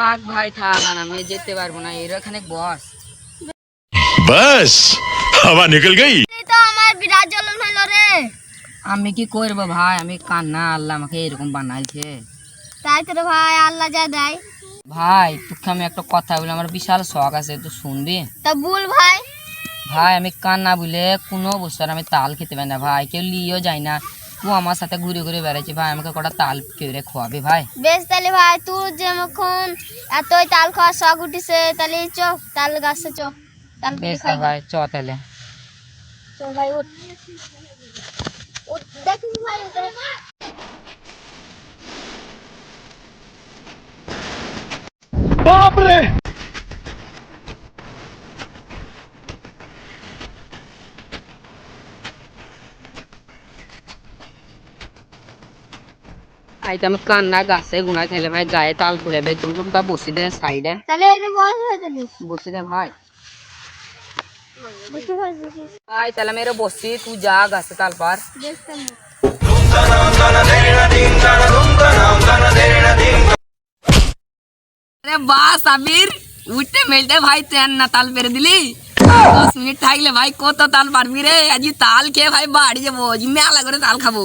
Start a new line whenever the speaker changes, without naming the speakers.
থাক ভাই থাক, আর আমি যেতে পারবো না, এর এখানে বস।
बस हवा निकल गई।
এই তো আমার বিরাট জ্বলন হলো রে।
আমি কি করবো ভাই, আমি কান্না, আল্লাহ আমাকে এরকম বানাইছে।
তাই তো রে ভাই, আল্লাহ যা দেয়।
ভাই তোকে আমি একটা কথা বলি, আমার বিশাল শখ আছে, তুই শুনবি?
তা বল ভাই।
ভাই আমি কান্না বলে কোনো বছর আমি তাল খেতে পারি না ভাই, কেউ লিয়েও যায় না। তুই আমার সাথে ঘুরে ঘুরে বেড়াচ্ছি ভাই, আমাকে কটা তাল কেড়ে খোয়াবি ভাই।
বেশ তাহলে ভাই, তুই যেমন এতই তাল খাওয়ার শখ উঠিছে, তাহলে চ তাল গাছে চ, তাল
বেশ
খাই
ভাই চ তাহলে।
চ ভাই, উঠ উঠ, দেখিস ভাই উঠে।
আইতে আমি কান্না গাছে গুনাই থাকলে ভাই, গায়ে তাল পড়ে ভাই, তুমি তা বসি দে সাইডে,
তাহলে এই যে বস হয়ে যাবি।
বসি দে ভাই।
বুঝতে পারছিস?
ভাই তাহলে মেরে বসি, তুই যা গাছে তাল পার।
বেশ তাহলে।
अरे वाह साबिर, उठते मिलते भाई तेन ना ताल पेरे दिली 10 मिनट থাকলে ভাই কত তাল পারবি রে, আজি তাল খেয়ে ভাই বাড়ি যাবো, মেলা করে তাল খাবো।